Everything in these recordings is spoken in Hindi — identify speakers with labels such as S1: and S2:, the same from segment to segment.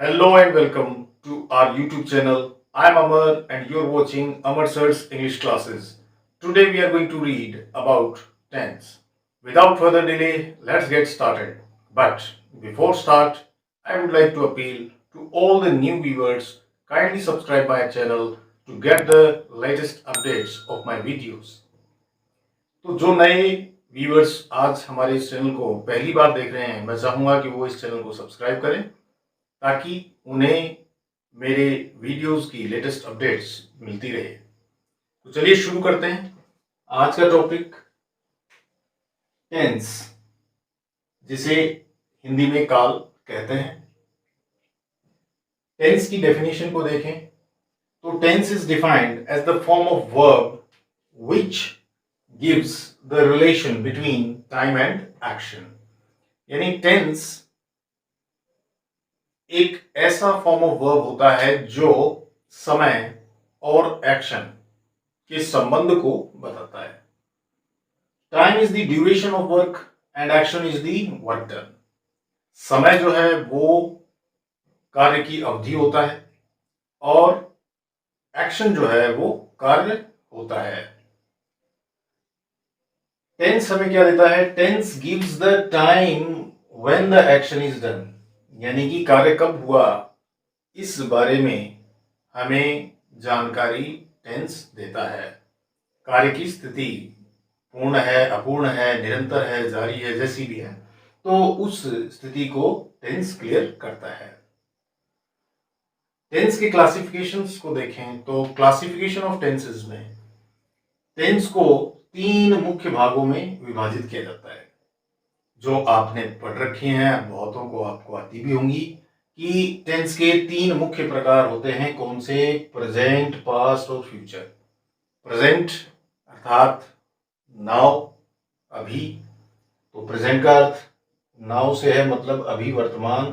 S1: Hello and welcome to our YouTube channel. I'm Amar and you're watching Amar Sir's English classes. Today we are going to read about tense. Without further delay, let's get started. But before start, I would like to appeal to all the new viewers, kindly subscribe my channel to get the latest updates of my videos. तो जो नए व्यूअर्स आज हमारे इस चैनल को पहली बार देख रहे हैं, मैं चाहूँगा कि वो इस चैनल को सब्सक्राइब करें ताकि उन्हें मेरे वीडियोस की लेटेस्ट अपडेट्स मिलती रहे। तो चलिए शुरू करते हैं। आज का टॉपिक टेंस, जिसे हिंदी में काल कहते हैं। टेंस की डेफिनेशन को देखें तो tense is defined as the form of verb which gives the relation between time and action. यानी टेंस एक ऐसा फॉर्म ऑफ वर्ब होता है जो समय और एक्शन के संबंध को बताता है। Time is the duration of work and action is the work done. समय जो है वो कार्य की अवधि होता है और एक्शन जो है वो कार्य होता है। टेंस हमें क्या देता है? Tense gives the time when the action is done. यानी कि कार्य कब हुआ इस बारे में हमें जानकारी टेंस देता है। कार्य की स्थिति पूर्ण है, अपूर्ण है, निरंतर है, जारी है, जैसी भी है, तो उस स्थिति को टेंस क्लियर करता है। टेंस के क्लासिफिकेशंस को देखें तो क्लासिफिकेशन ऑफ टेंसेस में टेंस को 3 मुख्य भागों में विभाजित किया जाता है, जो आपने पढ़ रखी हैं, बहुतों को आपको आती भी होंगी कि टेंस के 3 मुख्य प्रकार होते हैं। कौन से? प्रेजेंट, पास्ट और फ्यूचर। प्रेजेंट अर्थात नाउ, अभी। तो प्रेजेंट का अर्थ नाउ से है, मतलब अभी, वर्तमान।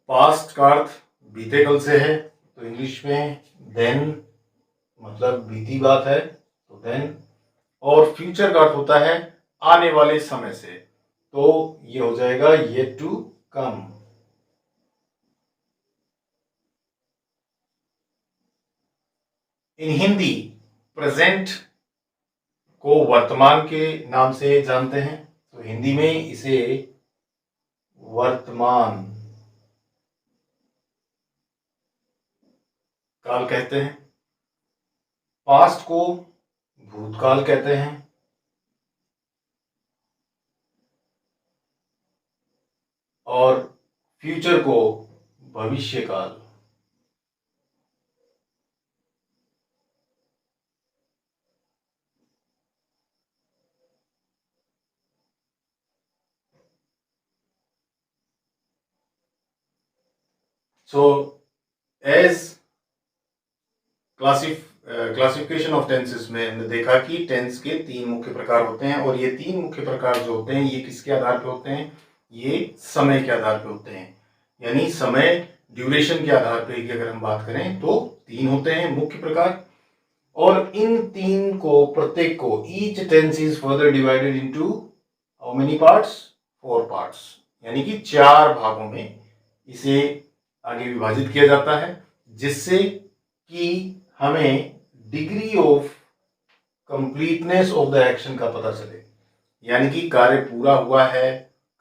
S1: पास्ट का अर्थ बीते कल से है, तो इंग्लिश में देन, मतलब बीती बात है, तो देन। और फ्यूचर का अर्थ होता है आने वाले समय से, तो ये हो जाएगा yet to come. In Hindi present को वर्तमान के नाम से जानते हैं, तो हिंदी में इसे वर्तमान काल कहते हैं। पास्ट को भूतकाल कहते हैं और फ्यूचर को भविष्यकाल। So as classification of tenses में हमने देखा कि टेंस के 3 मुख्य प्रकार होते हैं, और ये 3 मुख्य प्रकार जो होते हैं ये किसके आधार पे होते हैं? ये समय के आधार पे होते हैं। यानी समय ड्यूरेशन के आधार पे अगर हम बात करें तो 3 होते हैं मुख्य प्रकार, और इन 3 को, प्रत्येक को, each tense is further divided into how many parts? 4 parts. यानी कि 4 भागों में इसे आगे विभाजित किया जाता है, जिससे कि हमें degree of completeness of the action का पता चले। यानी कि कार्य पूरा हुआ है,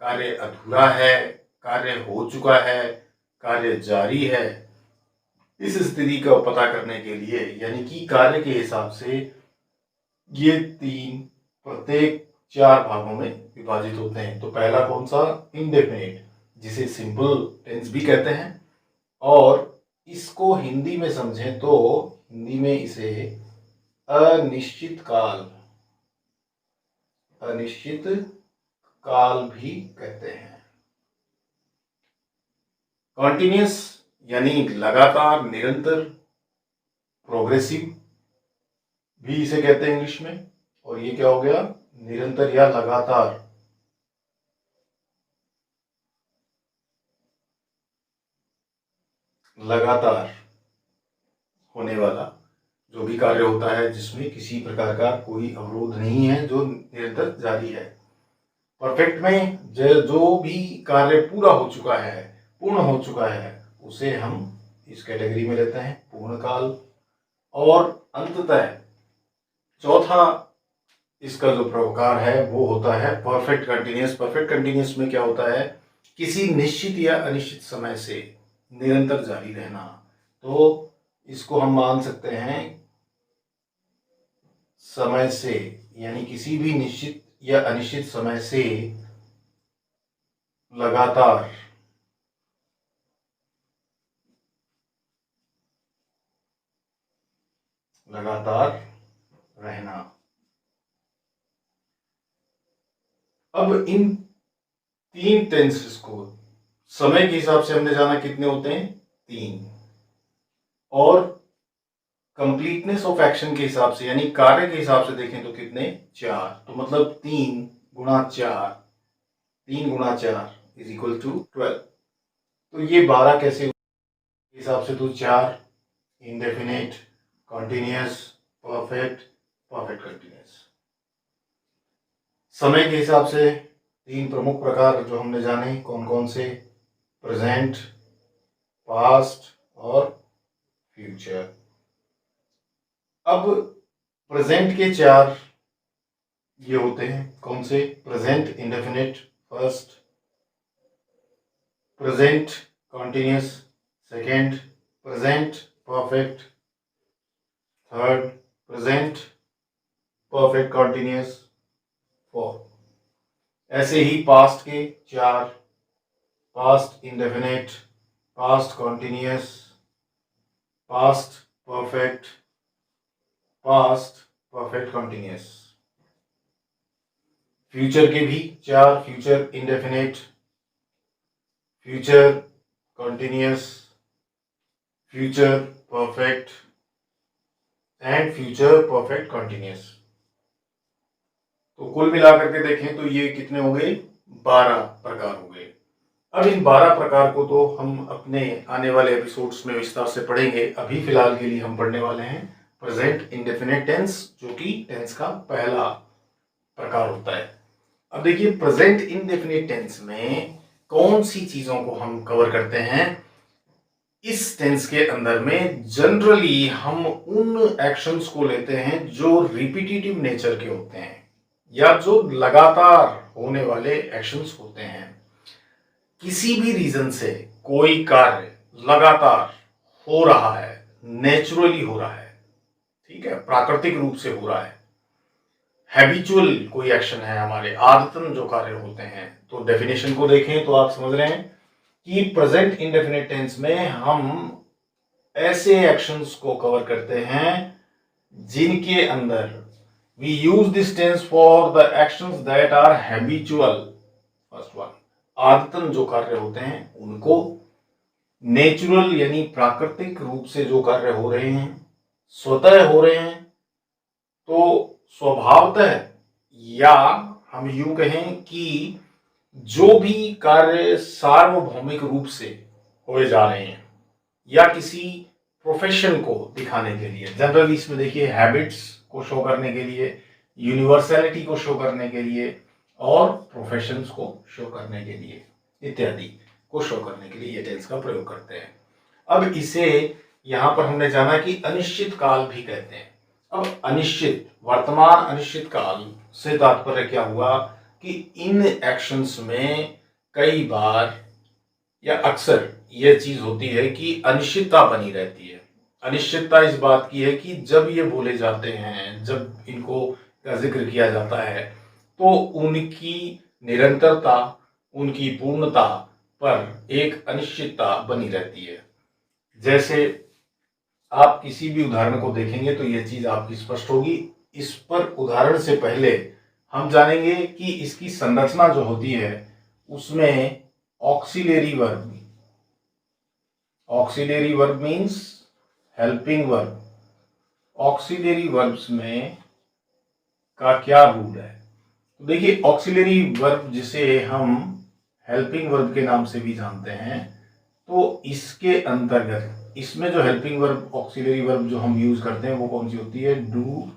S1: कार्य अधूरा है, कार्य हो चुका है, कार्य जारी है। इस स्थिति का पता करने के लिए, यानी कि कार्य के हिसाब से, ये 3 प्रत्येक 4 भागों में विभाजित होते हैं। तो पहला कौन सा? इंडेफिनिट, जिसे सिंपल टेंस भी कहते हैं, और इसको हिंदी में समझें तो हिंदी में इसे अनिश्चित काल, अनिश्चित काल भी कहते हैं। कॉन्टिन्यूस यानी लगातार, निरंतर, प्रोग्रेसिव भी इसे कहते हैं इंग्लिश में। और ये क्या हो गया? निरंतर या लगातार। लगातार होने वाला जो भी कार्य होता है जिसमें किसी प्रकार का कोई अवरोध नहीं है, जो निरंतर जारी है। परफेक्ट में जो भी कार्य पूरा हो चुका है, पूर्ण हो चुका है, उसे हम इस कैटेगरी में लेते हैं पूर्ण काल। और अंततः चौथा इसका जो प्रकार है वो होता है परफेक्ट कंटिन्यूअस। परफेक्ट कंटिन्यूअस में क्या होता है, किसी निश्चित या अनिश्चित समय से निरंतर जारी रहना। तो इसको हम मान सकते हैं समय से, यानी किसी भी निश्चित या अनिश्चित समय से लगातार रहना। अब इन तीन टेंसेस को समय के हिसाब से हमने जाना कितने होते हैं, 3, और कंप्लीटनेस ऑफ एक्शन के हिसाब से यानी कार्य के हिसाब से देखें तो कितने, 4। तो मतलब 3 गुणा 4 इज इक्वल टू 12। तो ये 12 कैसे हिसाब से, तो 4 indefinite, continuous, perfect, perfect continuous. समय के हिसाब से 3 प्रमुख प्रकार जो हमने जाने कौन कौन से, प्रेजेंट, पास्ट और फ्यूचर। अब प्रेजेंट के 4 ये होते हैं कौन से, present indefinite first, present continuous second, present perfect third, present perfect continuous fourth. ऐसे ही पास्ट के 4, past indefinite, past continuous, past perfect, past perfect continuous. Future के भी 4, future indefinite, future continuous, future perfect and future perfect continuous. तो कुल मिलाकर के देखें तो ये कितने हो गए, 12 प्रकार हो गए। अब इन 12 प्रकार को तो हम अपने आने वाले एपिसोड्स में विस्तार से पढ़ेंगे। अभी फिलहाल के लिए हम पढ़ने वाले हैं प्रेजेंट इंडेफिनिट टेंस, जो कि टेंस का पहला प्रकार होता है। अब देखिए प्रेजेंट इंडेफिनिट टेंस में कौन सी चीजों को हम कवर करते हैं। इस टेंस के अंदर में जनरली हम उन एक्शंस को लेते हैं जो रिपीटेटिव नेचर के होते हैं या जो लगातार होने वाले एक्शंस होते हैं। किसी भी रीजन से कोई कार्य लगातार हो रहा है, नेचुरली हो रहा है, ठीक है, प्राकृतिक रूप से हो रहा है, हैबिचुअल कोई एक्शन है, हमारे आदतन जो कार्य होते हैं। तो डेफिनेशन को देखें तो आप समझ रहे हैं कि प्रेजेंट इंडेफिनिट टेंस में हम ऐसे एक्शंस को कवर करते हैं जिनके अंदर we use this tense for the actions that are habitual. First one, आदतन जो कार्य होते हैं उनको, नेचुरल यानी प्राकृतिक रूप से जो कार्य हो रहे हैं, स्वतः हो रहे हैं, तो स्वभावतः, या हम यूं कहें कि जो भी कार्य सार्वभौमिक रूप से होए जा रहे हैं या किसी प्रोफेशन को दिखाने के लिए, जनरली इसमें देखिए हैबिट्स को शो करने के लिए, यूनिवर्सैलिटी को शो करने के लिए और प्रोफेशंस को शो करने के लिए इत्यादि को शो करने के लिए ये टेंस का प्रयोग करते हैं। अब इसे यहां पर हमने जाना कि अनिश्चित काल भी कहते हैं। अब अनिश्चित, वर्तमान अनिश्चित काल से तात्पर्य क्या हुआ कि इन एक्शंस में कई बार या अक्सर यह चीज होती है कि अनिश्चितता बनी रहती है। अनिश्चितता इस बात की है कि जब ये बोले जाते हैं, जब इनको का जिक्र किया जाता है, तो उनकी निरंतरता, उनकी पूर्णता पर एक अनिश्चितता बनी रहती है। जैसे आप किसी भी उदाहरण को देखेंगे तो यह चीज आपकी स्पष्ट होगी। इस पर उदाहरण से पहले हम जानेंगे कि इसकी संरचना जो होती है उसमें auxiliary verb, auxiliary verb means helping verb, auxiliary verbs में का क्या रूल है। तो देखिए ऑक्सिलरी वर्ब जिसे हम हेल्पिंग वर्ब के नाम से भी जानते हैं, तो इसके अंतर्गत इसमें जो हेल्पिंग वर्ब, ऑक्सिलरी वर्ब जो हम यूज करते हैं वो कौन सी होती है, डू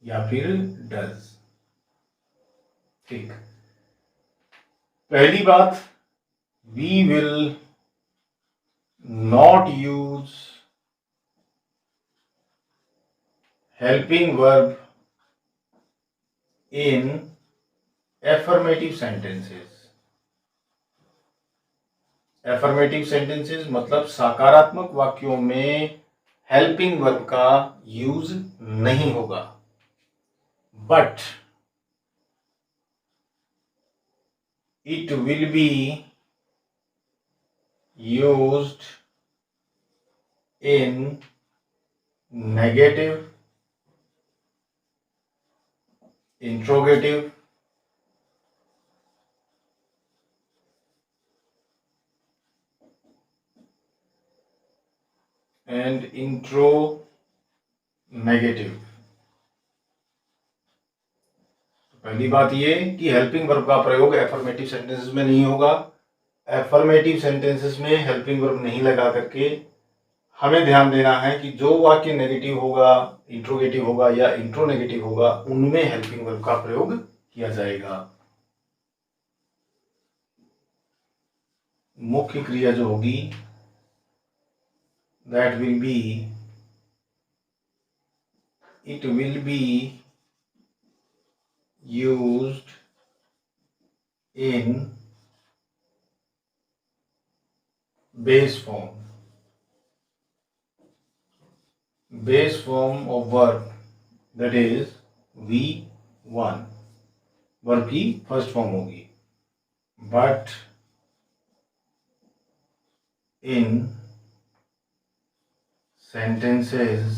S1: या फिर डज। ठीक, पहली बात, we will not use helping verb in affirmative sentences. Affirmative sentences मतलब सकारात्मक वाक्यों में हेल्पिंग वर्ब का यूज नहीं होगा। But it will be used in negative, interrogative and interronegative. पहली बात ये कि हेल्पिंग वर्ब का प्रयोग एफर्मेटिव सेंटेंसेस में नहीं होगा। एफर्मेटिव सेंटेंसेस में हेल्पिंग वर्ब नहीं लगा करके हमें ध्यान देना है कि जो वाक्य नेगेटिव होगा, इंट्रोगेटिव होगा या इंट्रोनेगेटिव होगा, उनमें हेल्पिंग वर्ब का प्रयोग किया जाएगा। मुख्य क्रिया जो होगी that will be, it will be used in base form of verb, that is V1, verb की फर्स्ट फॉर्म होगी। But in sentences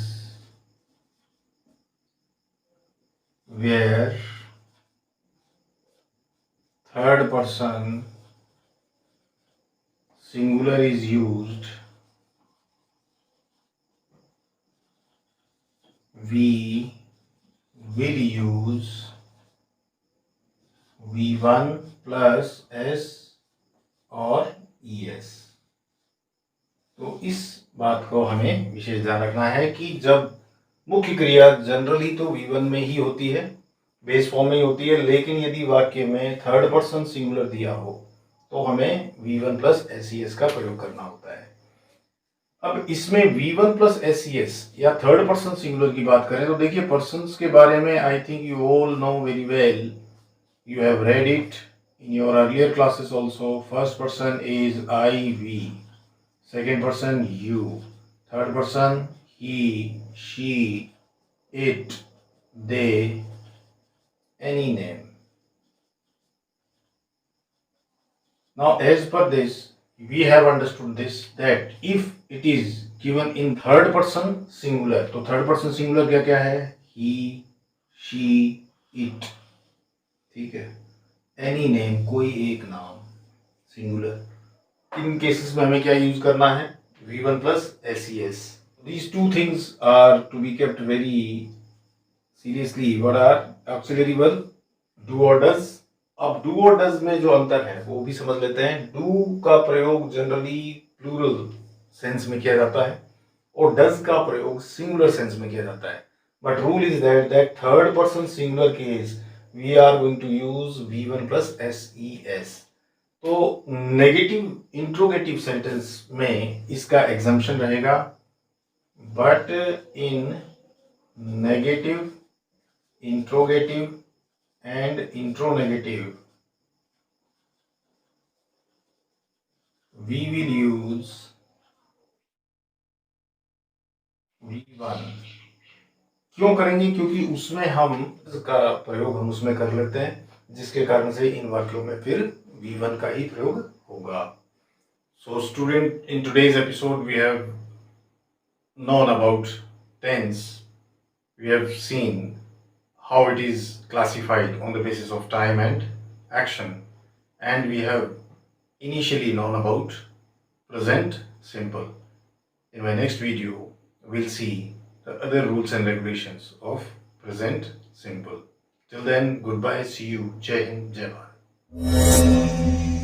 S1: where third person singular is used, we will use V1 plus S और ES। तो इस बात को हमें विशेष ध्यान रखना है कि जब मुख्य क्रिया जनरली तो V1 में ही होती है, बेस फॉर्म में ही होती है, लेकिन यदि वाक्य में थर्ड पर्सन सिंगुलर दिया हो तो हमें V1 प्लस SES का प्रयोग करना होता है। अब इसमें V1 प्लस SES या थर्ड पर्सन सिंगुलर की बात करें तो देखिए, पर्सन्स के बारे में I think you all know very well, you have read it in your earlier classes also. First person is I, we, second person you, third person he, she, it, they, any name. Now as per this, we have understood this, that if it is given in third person singular, तो third person singular क्या क्या है? He, she, it, ठीक है। एनी नेम, कोई एक नाम, सिंगुलर। इन केसेस में हमें क्या यूज करना है? V1 plus SES। These two things are to be kept very seriously. What are auxiliary verb? Do or does। अब do or does में जो अंतर है वो भी समझ लेते हैं। Do का प्रयोग जनरली प्लूरल सेंस में किया जाता है और does का प्रयोग सिंगुलर सेंस में किया जाता है। But rule is that third person singular case we are going to use V1 plus SES। तो नेगेटिव इंट्रोगेटिव सेंटेंस में इसका एग्जम्पशन रहेगा, but in negative, interrogative and interronegative we will use V1। क्यों करेंगे? क्योंकि उसमें हम इसका प्रयोग हम उसमें कर लेते हैं, जिसके कारण से इन वाक्यों में फिर V1 का ही प्रयोग होगा। So student, in today's episode we have known about tense. We have seen how it is classified on the basis of time and action, and we have initially known about present simple. In my next video we'll see the other rules and regulations of present simple. Till then, goodbye, see you, Jai Hind, Jai Bharat.